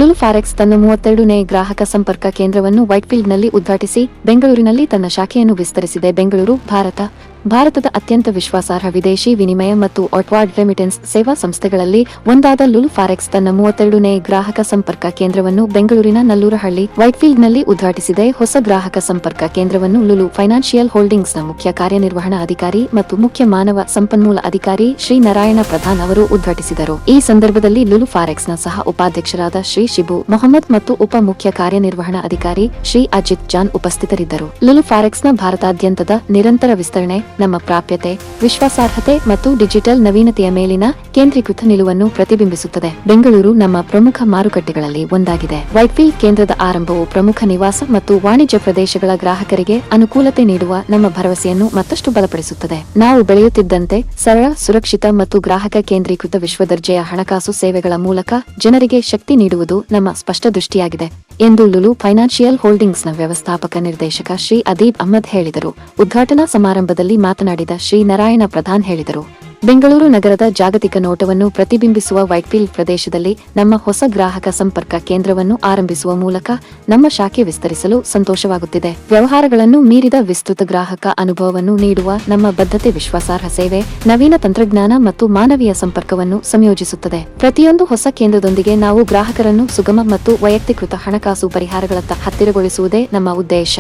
Lulu forex ತನ್ನ 32ನೇ ಗ್ರಾಹಕ ಸಂಪರ್ಕ ಕೇಂದ್ರವನ್ನು ವೈಟ್ಫೀಲ್ಡ್ನಲ್ಲಿ ಉದ್ಘಾಟಿಸಿ ಬೆಂಗಳೂರಿನಲ್ಲಿ ತನ್ನ ಶಾಖೆಯನ್ನು ವಿಸ್ತರಿಸಿದೆ. ಬೆಂಗಳೂರು ಭಾರತದ ಅತ್ಯಂತ ವಿಶ್ವಾಸಾರ್ಹ ವಿದೇಶಿ ವಿನಿಮಯ ಮತ್ತು ಔಟ್ವಾರ್ಡ್ ರೆಮಿಟೆನ್ಸ್ ಸೇವಾ ಸಂಸ್ಥೆಗಳಲ್ಲಿ ಒಂದಾದ ಲುಲು ಫಾರೆಕ್ಸ್ ತನ್ನ 32ನೇ ಗ್ರಾಹಕ ಸಂಪರ್ಕ ಕೇಂದ್ರವನ್ನು ಬೆಂಗಳೂರಿನ ನಲ್ಲೂರಹಳ್ಳಿ ವೈಟ್ಫೀಲ್ಡ್ನಲ್ಲಿ ಉದ್ಘಾಟಿಸಿದೆ. ಹೊಸ ಗ್ರಾಹಕ ಸಂಪರ್ಕ ಕೇಂದ್ರವನ್ನು ಲುಲು ಫೈನಾನ್ಷಿಯಲ್ ಹೋಲ್ಡಿಂಗ್ಸ್ನ ಮುಖ್ಯ ಕಾರ್ಯನಿರ್ವಹಣಾ ಅಧಿಕಾರಿ ಮತ್ತು ಮುಖ್ಯ ಮಾನವ ಸಂಪನ್ಮೂಲ ಅಧಿಕಾರಿ ಶ್ರೀ ನಾರಾಯಣ ಪ್ರಧಾನ್ ಅವರು ಉದ್ಘಾಟಿಸಿದರು. ಈ ಸಂದರ್ಭದಲ್ಲಿ ಲುಲು ಫಾರೆಕ್ಸ್ನ ಸಹ ಉಪಾಧ್ಯಕ್ಷರಾದ ಶ್ರೀ ಶಿಬು ಮೊಹಮ್ಮದ್ ಮತ್ತು ಉಪ ಮುಖ್ಯ ಕಾರ್ಯನಿರ್ವಹಣಾ ಅಧಿಕಾರಿ ಶ್ರೀ ಅಜಿತ್ ಜಾನ್ ಉಪಸ್ಥಿತರಿದ್ದರು. ಲುಲು ಫಾರೆಕ್ಸ್ನ ಭಾರತಾದ್ಯಂತದ ನಿರಂತರ ವಿಸ್ತರಣೆ ನಮ್ಮ ಪ್ರಾಪ್ಯತೆ, ವಿಶ್ವಾಸಾರ್ಹತೆ ಮತ್ತು ಡಿಜಿಟಲ್ ನವೀನತೆಯ ಮೇಲಿನ ಕೇಂದ್ರೀಕೃತ ನಿಲುವನ್ನು ಪ್ರತಿಬಿಂಬಿಸುತ್ತದೆ. ಬೆಂಗಳೂರು ನಮ್ಮ ಪ್ರಮುಖ ಮಾರುಕಟ್ಟೆಗಳಲ್ಲಿ ಒಂದಾಗಿದೆ. ವೈಟ್ಫೀಲ್ಡ್ ಕೇಂದ್ರದ ಆರಂಭವು ಪ್ರಮುಖ ನಿವಾಸ ಮತ್ತು ವಾಣಿಜ್ಯ ಪ್ರದೇಶಗಳ ಗ್ರಾಹಕರಿಗೆ ಅನುಕೂಲತೆ ನೀಡುವ ನಮ್ಮ ಭರವಸೆಯನ್ನು ಮತ್ತಷ್ಟು ಬಲಪಡಿಸುತ್ತದೆ. ನಾವು ಬೆಳೆಯುತ್ತಿದ್ದಂತೆ ಸರಳ, ಸುರಕ್ಷಿತ ಮತ್ತು ಗ್ರಾಹಕ ಕೇಂದ್ರೀಕೃತ ವಿಶ್ವದರ್ಜೆಯ ಹಣಕಾಸು ಸೇವೆಗಳ ಮೂಲಕ ಜನರಿಗೆ ಶಕ್ತಿ ನೀಡುವುದು ನಮ್ಮ ಸ್ಪಷ್ಟ ದೃಷ್ಟಿಯಾಗಿದೆ ಎಂದು ಲುಲು ಫೈನಾನ್ಷಿಯಲ್ ಹೋಲ್ಡಿಂಗ್ಸ್ನ ವ್ಯವಸ್ಥಾಪಕ ನಿರ್ದೇಶಕ ಶ್ರೀ ಅದೀಬ್ ಅಹ್ಮದ್ ಹೇಳಿದರು. ಉದ್ಘಾಟನಾ ಸಮಾರಂಭದಲ್ಲಿ ಮಾತನಾಡಿದ ಶ್ರೀ ನಾರಾಯಣ ಪ್ರಧಾನ್ ಹೇಳಿದರು. ಬೆಂಗಳೂರು ನಗರದ ಜಾಗತಿಕ ನೋಟವನ್ನು ಪ್ರತಿಬಿಂಬಿಸುವ ವೈಟ್ಫೀಲ್ಡ್ ಪ್ರದೇಶದಲ್ಲಿ ನಮ್ಮ ಹೊಸ ಗ್ರಾಹಕ ಸಂಪರ್ಕ ಕೇಂದ್ರವನ್ನು ಆರಂಭಿಸುವ ಮೂಲಕ ನಮ್ಮ ಶಾಖೆ ವಿಸ್ತರಿಸಲು ಸಂತೋಷವಾಗುತ್ತಿದೆ. ವ್ಯವಹಾರಗಳನ್ನು ಮೀರಿದ ವಿಸ್ತೃತ ಗ್ರಾಹಕ ಅನುಭವವನ್ನು ನೀಡುವ ನಮ್ಮ ಬದ್ಧತೆ ವಿಶ್ವಾಸಾರ್ಹ ಸೇವೆ, ನವೀನ ತಂತ್ರಜ್ಞಾನ ಮತ್ತು ಮಾನವೀಯ ಸಂಪರ್ಕವನ್ನು ಸಂಯೋಜಿಸುತ್ತದೆ. ಪ್ರತಿಯೊಂದು ಹೊಸ ಕೇಂದ್ರದೊಂದಿಗೆ ನಾವು ಗ್ರಾಹಕರನ್ನು ಸುಗಮ ಮತ್ತು ವೈಯಕ್ತೀಕೃತ ಹಣಕಾಸು ಪರಿಹಾರಗಳತ್ತ ಹತ್ತಿರಗೊಳಿಸುವುದೇ ನಮ್ಮ ಉದ್ದೇಶ.